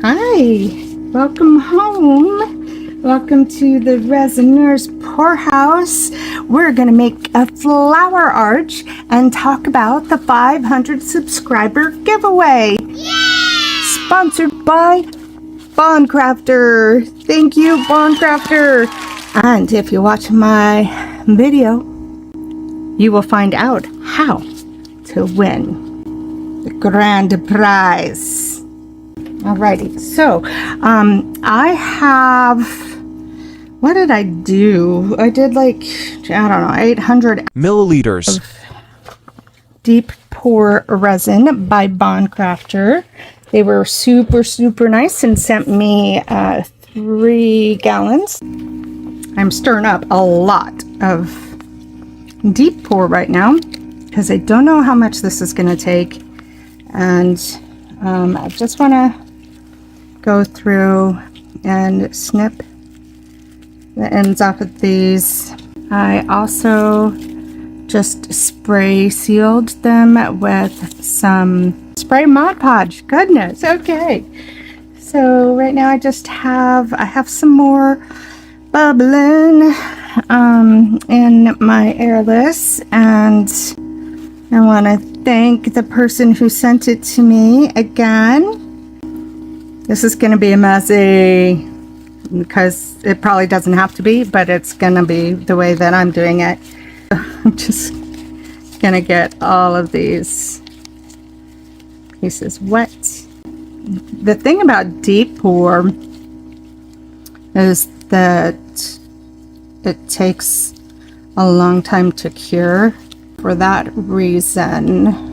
Hi, welcome home. Welcome to the Resiners Poorhouse. We're going to make a flower arch and talk about the 500 subscriber giveaway. Yay! Sponsored by Bondcrafter. Thank you, Bondcrafter. And if you watch my video, you will find out how to win the grand prize. Alrighty, so I have, what did I do? I did like, I don't know, 800 milliliters of deep pour resin by Bondcrafter. They were super nice and sent me 3 gallons. I'm stirring up a lot of deep pour right now because I don't know how much this is going to take, and I just want to go through and snip the ends off of these. I also just spray sealed them with some spray Mod Podge. Goodness, okay. So right now I have some more bubbling in my airless, and I want to thank the person who sent it to me again. This is going to be a messy, because it probably doesn't have to be, but it's going to be the way that I'm doing it. I'm just going to get all of these pieces wet. The thing about deep pour is that it takes a long time to cure. For that reason,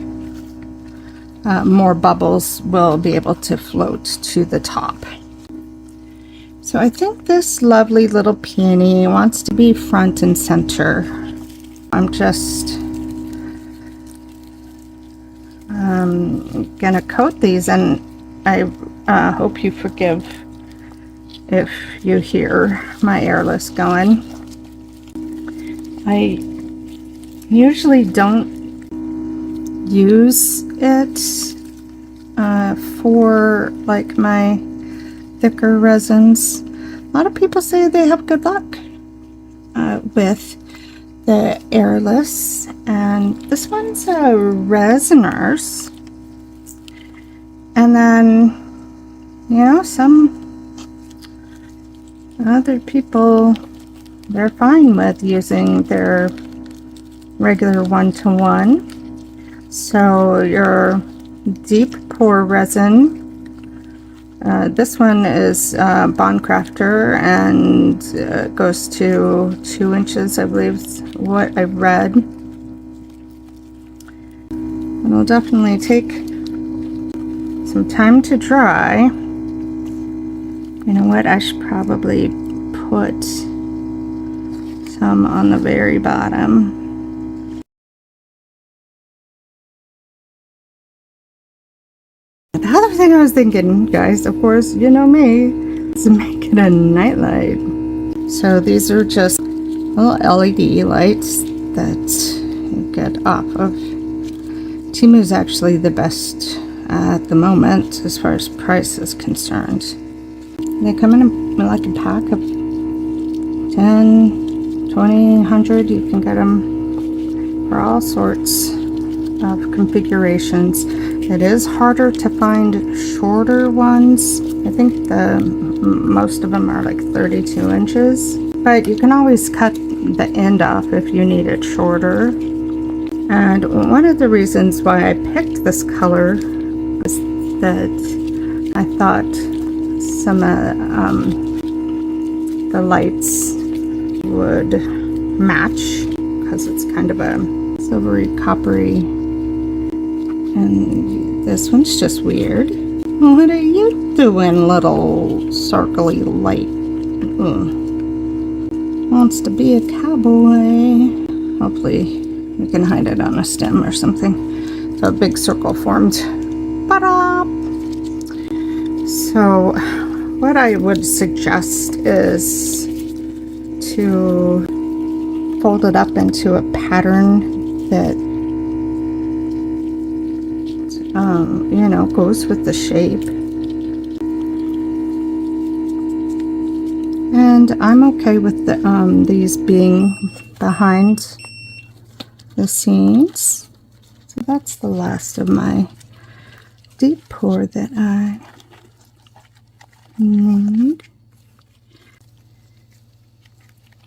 more bubbles will be able to float to the top. So I think this lovely little peony wants to be front and center. I'm just gonna coat these, and I hope you forgive if you hear my airless going. I usually don't use it for like my thicker resins. A lot of people say they have good luck with the airless, and this one's a Resiners. And then, you know, some other people, they're fine with using their regular 1-to-1. So your deep pour resin, this one is Bondcrafter, and goes to 2 inches, I believe is what I read. It'll definitely take some time to dry. You know what, I should probably put some on the very bottom. The other thing I was thinking, guys, of course, you know me, is make it a nightlight. So these are just little LED lights that you get off of. Temu is actually the best at the moment as far as price is concerned. They come in like a pack of 10, 20, 100. You can get them for all sorts of configurations. It is harder to find shorter ones. I think most of them are like 32 inches, but you can always cut the end off if you need it shorter. And one of the reasons why I picked this color was that I thought some of the lights would match, because it's kind of a silvery coppery, and this one's just weird. What are you doing, little circly light? Wants to be a cowboy. Hopefully we can hide it on a stem or something. So a big circle formed. Ta-da! So what I would suggest is to fold it up into a pattern that you know, goes with the shape. And I'm okay with the, these being behind the scenes. So that's the last of my deep pour that I need.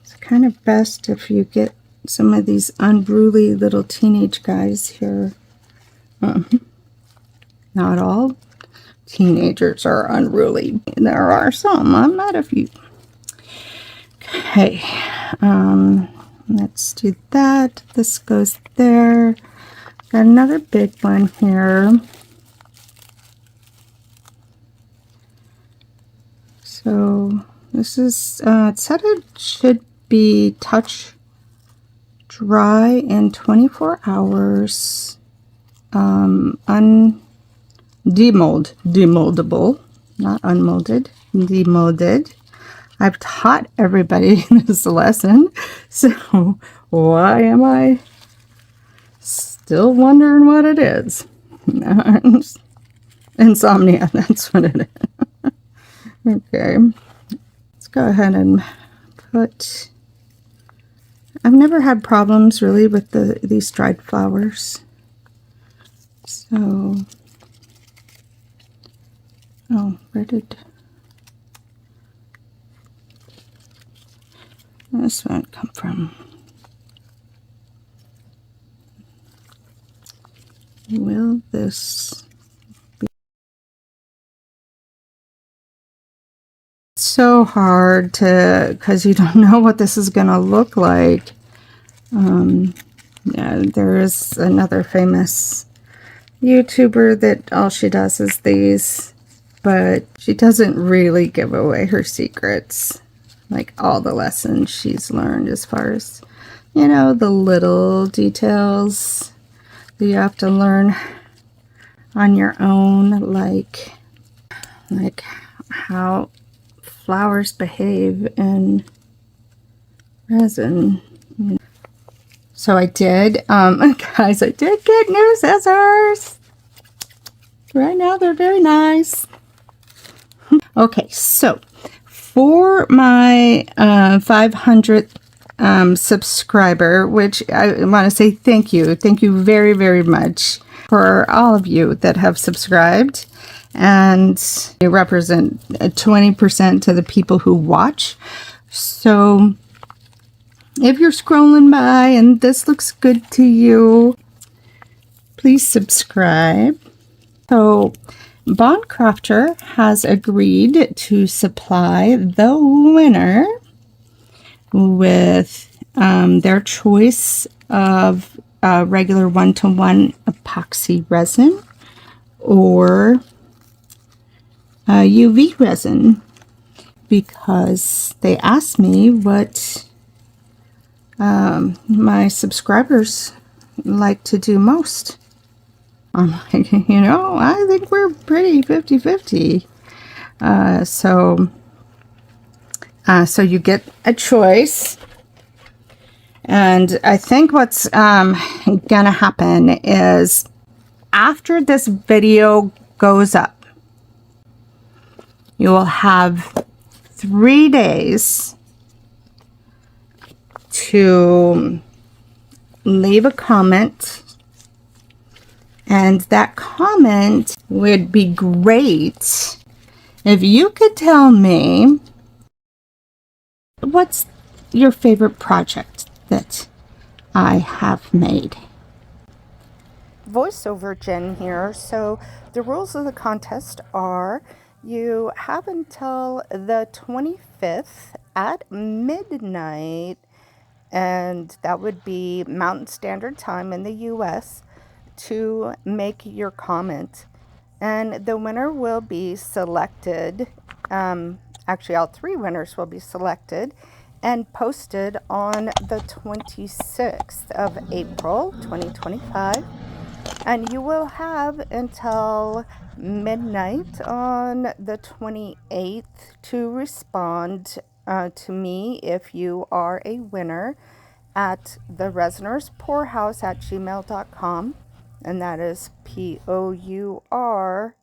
It's kind of best if you get some of these unruly little teenage guys here. Not all teenagers are unruly. There are some. I'm not a few. Okay, let's do that. This goes there. Got another big one here. So this is, it said it should be touch dry in 24 hours. Demoldable, not unmolded, demolded. I've taught everybody this lesson, so why am I still wondering what it is? Insomnia, that's what it is. Okay, let's go ahead and put, I've never had problems really with these dried flowers. So, oh, where did this one come from? Will this be so hard to, because you don't know what this is going to look like. Yeah, there is another famous YouTuber that all she does is these, but she doesn't really give away her secrets, like all the lessons she's learned as far as, you know, the little details that you have to learn on your own, like how flowers behave in resin. So I did, guys, I did get new scissors. Right now they're very nice. Okay, so for my 500th subscriber, which I want to say thank you very, very much for all of you that have subscribed, and you represent 20% to the people who watch. So if you're scrolling by and this looks good to you, please subscribe. So Bondcrafter has agreed to supply the winner with their choice of regular 1-to-1 epoxy resin or UV resin, because they asked me what my subscribers like to do most. I'm like, you know, I think we're pretty 50-50. So you get a choice. And I think what's gonna happen is after this video goes up, you will have 3 days to leave a comment. And that comment would be great if you could tell me what's your favorite project that I have made. Voiceover Jen here. So the rules of the contest are you have until the 25th at midnight, and that would be Mountain Standard Time in the US, to make your comment, and the winner will be selected. Actually, all 3 winners will be selected and posted on the 26th of April 2025, and you will have until midnight on the 28th to respond to me if you are a winner at TheResinersPourHouse at gmail.com. And that is POURHOUSE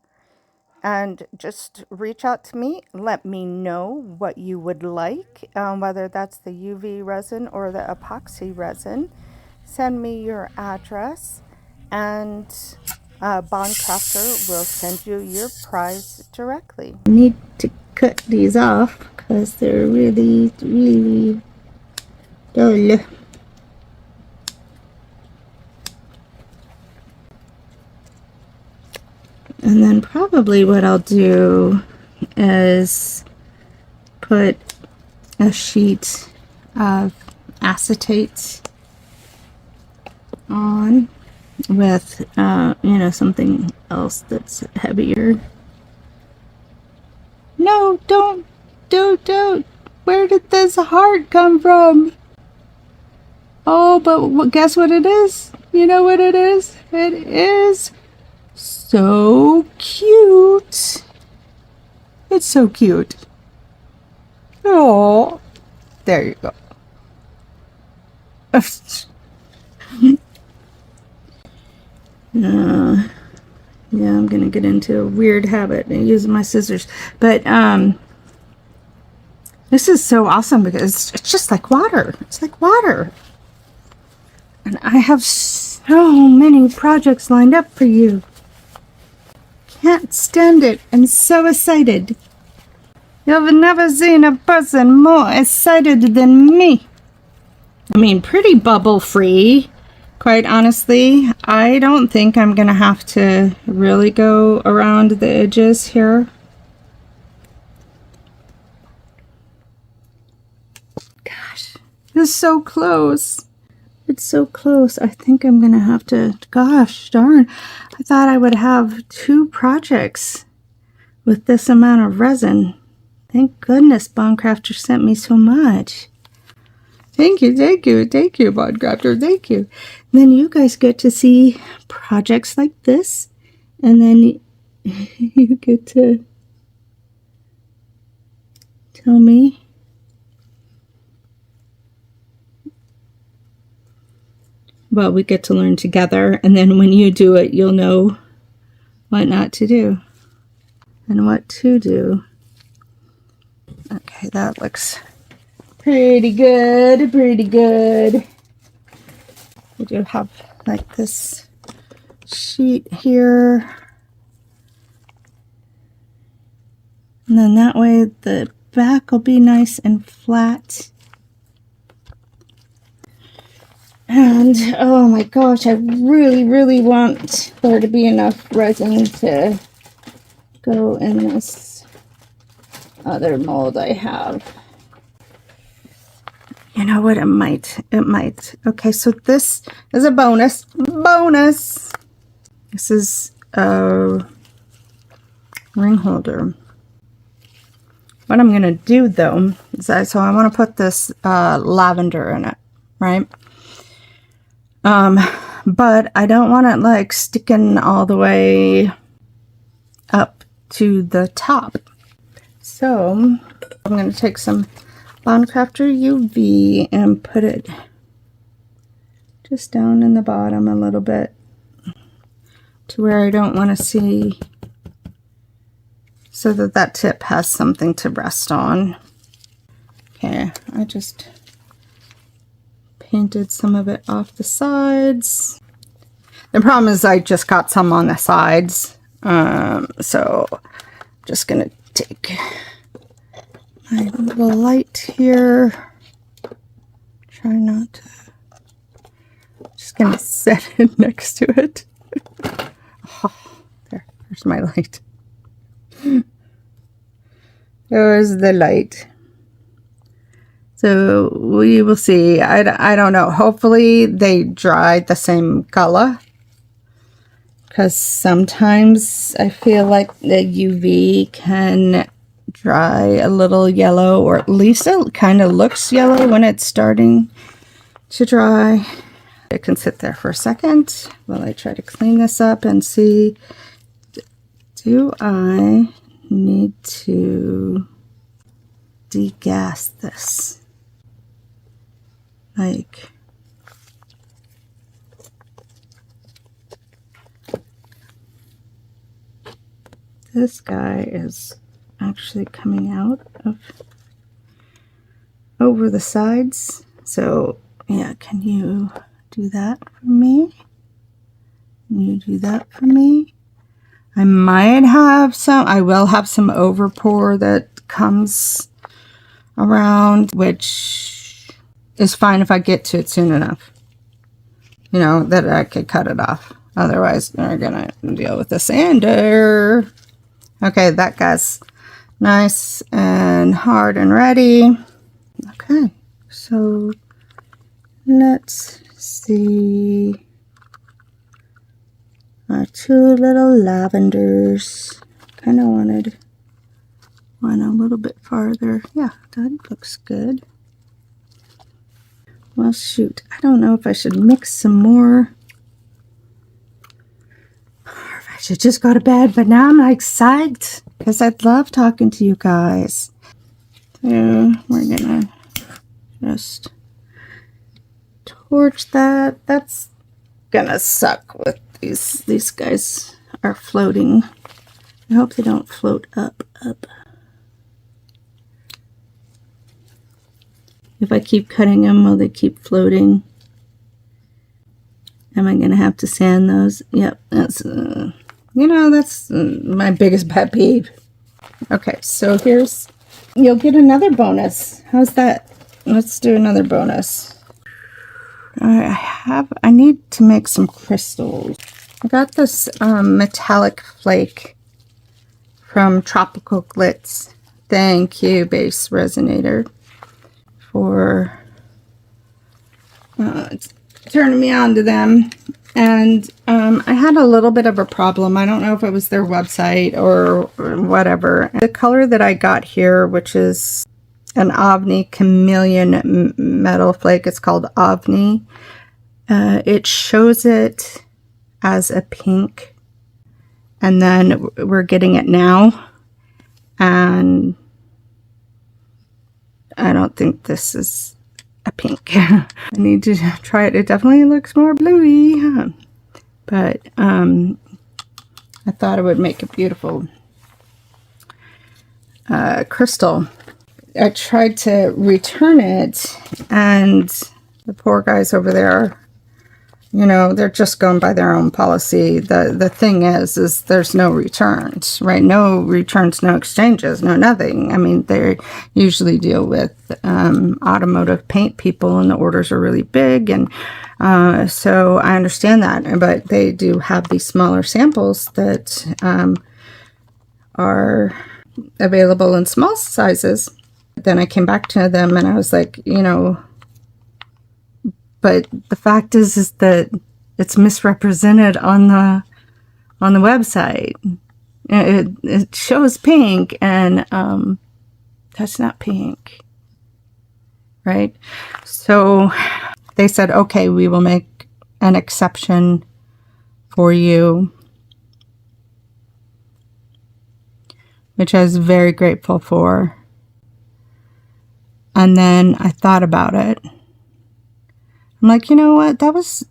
And just reach out to me. Let me know what you would like, whether that's the UV resin or the epoxy resin. Send me your address, and Bond Crafter will send you your prize directly. I need to cut these off because they're really, really dull. And then probably what I'll do is put a sheet of acetate on with, you know, something else that's heavier. No, don't. Where did this heart come from? Oh, but guess what it is? You know what it is? It is so cute. It's so cute. Oh, there you go. Yeah, I'm gonna get into a weird habit of using my scissors, but this is so awesome because it's just like water. It's like water, and I have so many projects lined up for you. Can't stand it. I'm so excited. You've never seen a person more excited than me. I mean, pretty bubble free. Quite honestly, I don't think I'm gonna have to really go around the edges here. Gosh, it's so close. It's so close. I think I'm gonna have to, gosh darn, I thought I would have 2 projects with this amount of resin. Thank goodness Bond Crafter sent me so much. Thank you, Bond Crafter, thank you. Then you guys get to see projects like this, and then you get to tell me well, we get to learn together, and then when you do it, you'll know what not to do and what to do. Okay, that looks pretty good, pretty good. We do have like this sheet here, and then that way the back will be nice and flat. And oh my gosh, I really want there to be enough resin to go in this other mold I have. You know what, it might. Okay, so this is a bonus. This is a ring holder. What I'm gonna do though is so I want to put this lavender in it, right? But I don't want it like sticking all the way up to the top. So I'm going to take some Bond Crafter UV and put it just down in the bottom a little bit to where I don't want to see, so that that tip has something to rest on. Okay, I just painted some of it off the sides. The problem is I just got some on the sides, so I'm just gonna take my little light here. Try not to. Just gonna set it next to it. Oh, there's my light. There's the light. So we will see. I don't know. Hopefully they dry the same color, because sometimes I feel like the UV can dry a little yellow, or at least it kind of looks yellow when it's starting to dry. It can sit there for a second while I try to clean this up and see, do I need to degas this? Like, this guy is actually coming out of over the sides. So yeah, can you do that for me? Can you do that for me? I might have some, I will have some overpour that comes around, which is fine if I get to it soon enough. You know, that I could cut it off. Otherwise, we're gonna deal with the sander. Okay, that guy's nice and hard and ready. Okay, so let's see our two little lavenders. Kind of wanted one a little bit farther. Yeah, that looks good. Well, shoot, I don't know if I should mix some more or if I should just go to bed, but now I'm like psyched because I love talking to you guys. So we're gonna just torch that. That's gonna suck with these guys are floating. I hope they don't float up. If I keep cutting them, will they keep floating? Am I gonna have to sand those? Yep, that's you know, that's my biggest pet peeve. Okay, so here's, you'll get another bonus. How's that? Let's do another bonus. I need to make some crystals. I got this metallic flake from Tropical Glitz. Thank you, Base Resonator, for turning me on to them. And I had a little bit of a problem. I don't know if it was their website or whatever. The color that I got here, which is an Ovni Chameleon metal flake, it's called Ovni. It shows it as a pink, and then we're getting it now, and I don't think this is a pink. I need to try it. It definitely looks more bluey, huh? But I thought it would make a beautiful crystal. I tried to return it, and the poor guys over there, you know, they're just going by their own policy. The thing is there's no returns, right? No returns, no exchanges, no nothing. I mean, they usually deal with automotive paint people, and the orders are really big, and so I understand that. But they do have these smaller samples that are available in small sizes. Then I came back to them and I was like, you know, but the fact is that it's misrepresented on the website. It shows pink, and that's not pink, right? So they said, okay, we will make an exception for you, which I was very grateful for. And then I thought about it. I'm like, you know what? That was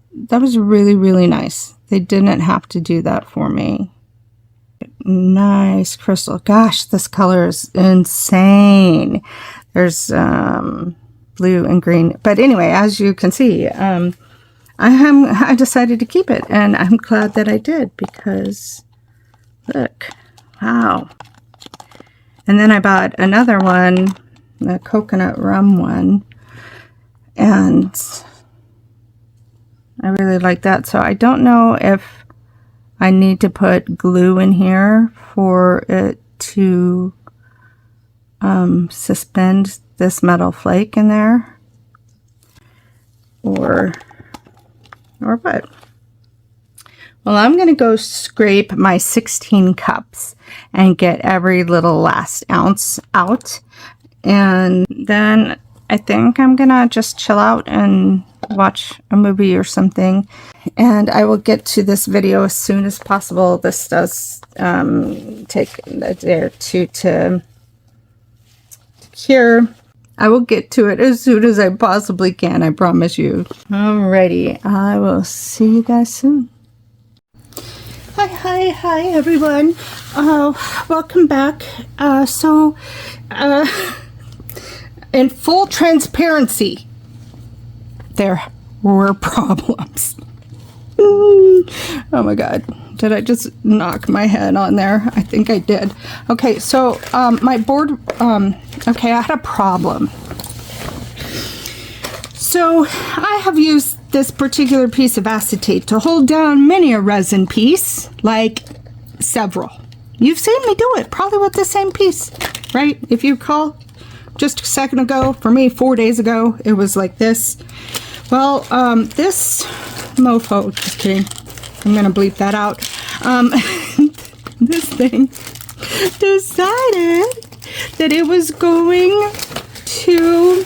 really, really nice. They didn't have to do that for me. Nice crystal. Gosh, this color is insane. There's blue and green. But anyway, as you can see, I decided to keep it, and I'm glad that I did, because look, wow. And then I bought another one, the coconut rum one, and I really like that. So I don't know if I need to put glue in here for it to suspend this metal flake in there, or what. Well, I'm going to go scrape my 16 cups and get every little last ounce out. And then I think I'm going to just chill out and watch a movie or something. And I will get to this video as soon as possible. This does take a day or two to cure. I will get to it as soon as I possibly can, I promise you. Alrighty, I will see you guys soon. Hi everyone. Welcome back. In full transparency, there were problems. Oh my god. Did I just knock my head on there? I think I did. Okay, so my board, okay, I had a problem. So I have used this particular piece of acetate to hold down many a resin piece, like several. You've seen me do it, probably with the same piece, right? If you recall, just a second ago, for me, 4 days ago, it was like this. Well, this mofo, just kidding, I'm gonna bleep that out. This thing decided that it was going to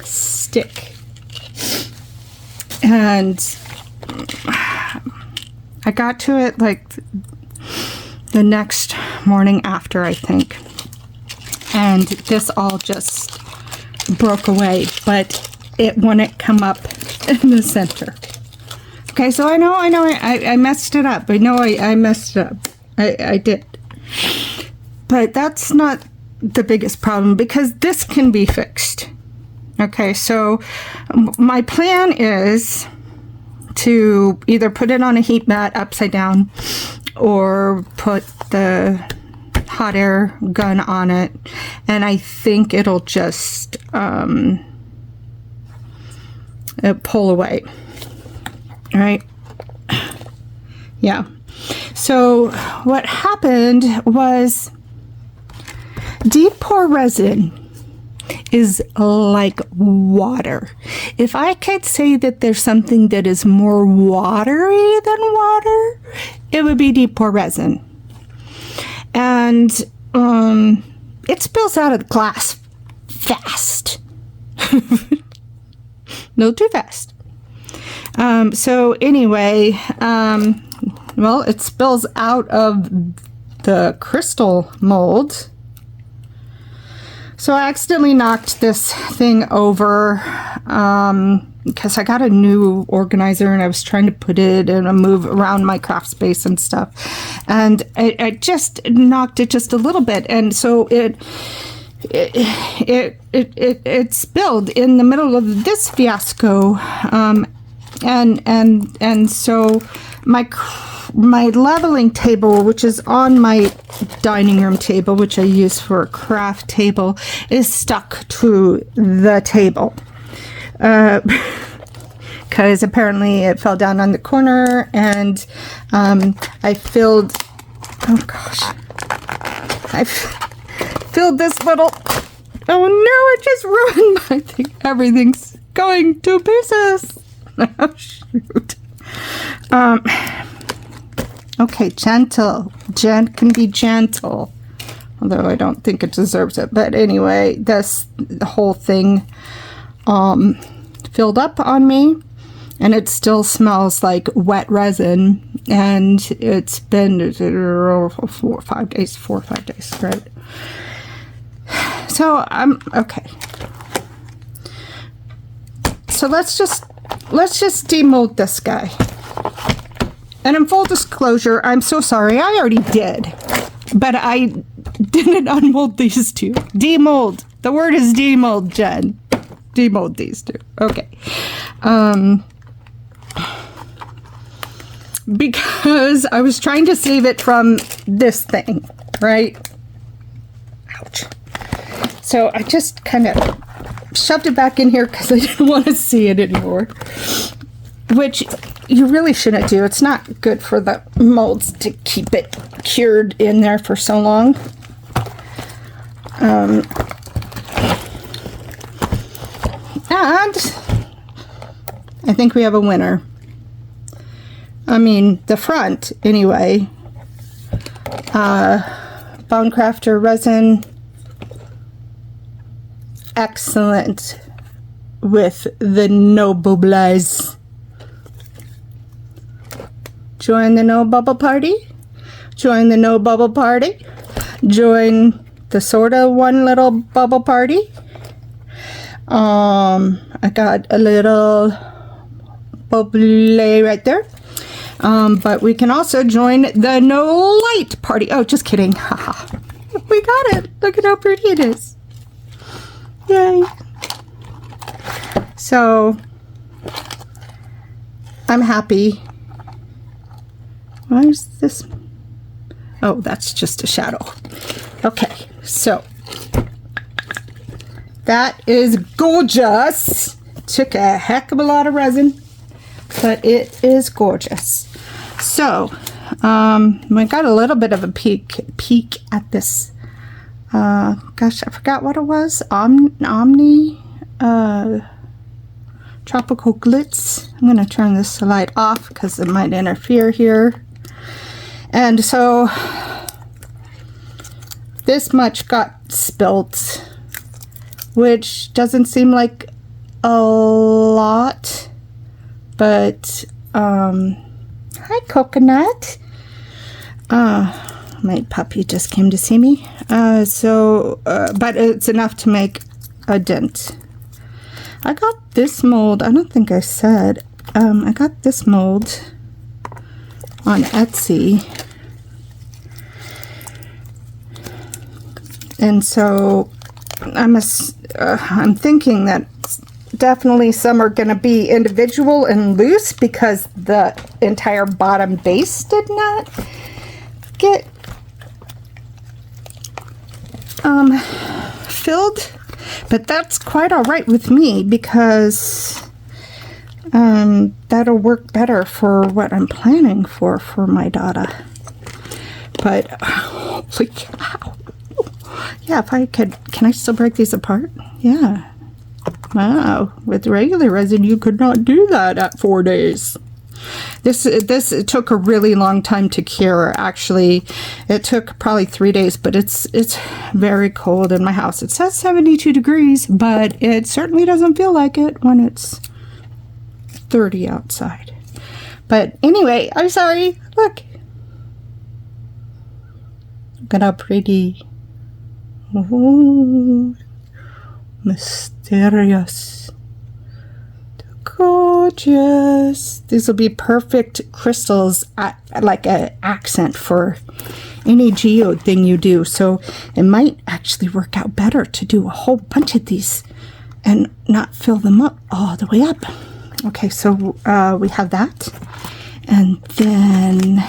stick. And I got to it like the next morning after, I think. And this all just broke away, but it wouldn't come up in the center. Okay, so I know I messed it up. I know I messed it up. I did. But that's not the biggest problem because this can be fixed. Okay, so my plan is to either put it on a heat mat upside down or put the hot air gun on it, and I think it'll just pull away. All right. Yeah. So what happened was deep pore resin is like water. If I could say that there's something that is more watery than water, it would be deep pore resin. And it spills out of the glass fast. No, too fast. So anyway, well, it spills out of the crystal mold. So I accidentally knocked this thing over because I got a new organizer and I was trying to put it in a move around my craft space and stuff. And I just knocked it just a little bit. And so it spilled in the middle of this fiasco. And so my leveling table, which is on my dining room table, which I use for a craft table, is stuck to the table. Because apparently it fell down on the corner, and I filled, oh gosh, I filled this little, oh no, it just ruined my thing. Everything's going to pieces. Oh shoot. Okay, gentle. Can be gentle. Although I don't think it deserves it. But anyway, the whole thing filled up on me. And it still smells like wet resin. And it's been 4 or 5 days, right? So, okay. So let's just demold this guy. And in full disclosure, I'm so sorry, I already did. But I didn't unmold these two. Demold. The word is demold, Jen. Demold these two. Okay. Because I was trying to save it from this thing, right? Ouch. So I just kind of shoved it back in here because I didn't want to see it anymore. Which you really shouldn't do. It's not good for the molds to keep it cured in there for so long. And I think we have a winner. I mean, the front, anyway. Bone Crafter resin. Excellent with the no bubbles. Join the no bubble party. Join the no bubble party. Join the sort of one little bubble party. I got a little bubbly right there. But we can also join the no light party. Oh, just kidding. Haha. We got it. Look at how pretty it is. Yay. So I'm happy. Why is this? Oh, that's just a shadow. Okay, so that is gorgeous. Took a heck of a lot of resin, but it is gorgeous. So we got a little bit of a peek at this. Gosh, I forgot what it was. Omni Tropical Glitz. I'm going to turn this light off because it might interfere here. And so this much got spilt, which doesn't seem like a lot, but hi Coconut. My puppy just came to see me. But it's enough to make a dent. I got this mold. I don't think I said. I got this mold on Etsy. And so I'm thinking that definitely some are going to be individual and loose because the entire bottom base did not get filled. But that's quite all right with me because that'll work better for what I'm planning for my daughter. But holy cow. Yeah, if I could, can I still break these apart? Yeah. Wow, with regular resin you could not do that at 4 days. This it took a really long time to cure. Actually, it took probably 3 days, but it's very cold in my house. It says 72 degrees, but it certainly doesn't feel like it when it's 30 outside. But anyway, I'm sorry. Look. Look at how pretty. Ooh, mysterious. Gorgeous. These will be perfect crystals, like an accent for any geode thing you do. So it might actually work out better to do a whole bunch of these and not fill them up all the way up. Okay, so we have that. And then,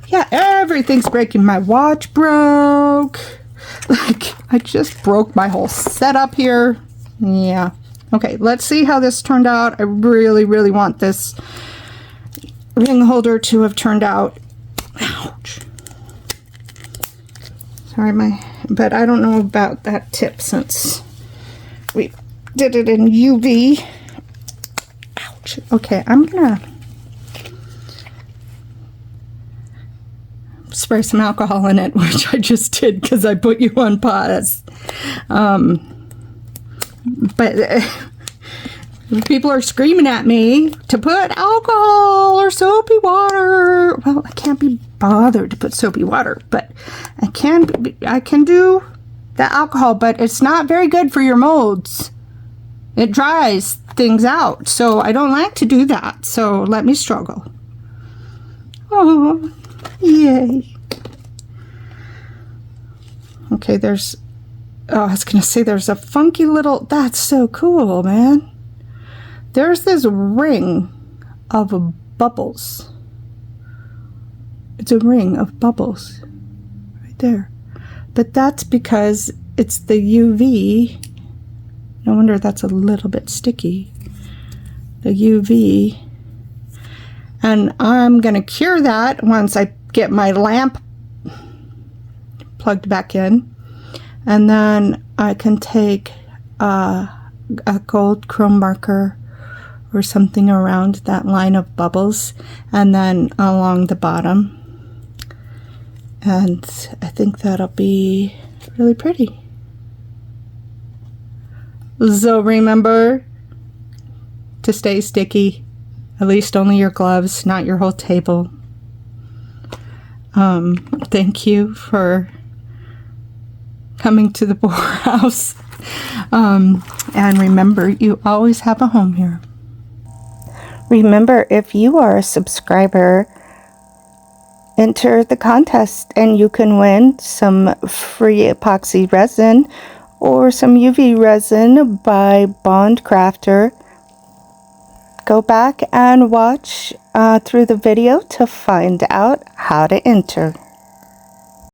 yeah, everything's breaking. My watch broke. Like, I just broke my whole setup here. Yeah. Okay, let's see how this turned out. I really, really want this ring holder to have turned out. Ouch. Sorry, but I don't know about that tip since we did it in UV. Ouch. Okay, I'm gonna spray some alcohol in it, which I just did because I put you on pause. But people are screaming at me to put alcohol or soapy water. Well, I can't be bothered to put soapy water, but I can do the alcohol, but it's not very good for your molds. It dries things out, so I don't like to do that. So let me struggle. Oh, yay. Okay, oh, I was going to say there's a funky little, that's so cool, man. There's this ring of bubbles. It's a ring of bubbles right there. But that's because it's the UV. No wonder that's a little bit sticky. The UV. And I'm going to cure that once I get my lamp plugged back in. And then I can take a gold chrome marker or something around that line of bubbles and then along the bottom. And I think that'll be really pretty. So remember to stay sticky. At least only your gloves, not your whole table. Thank you for coming to the Poorhouse. And remember, you always have a home here. Remember, if you are a subscriber, enter the contest and you can win some free epoxy resin or some UV resin by Bond Crafter. Go back and watch through the video to find out how to enter.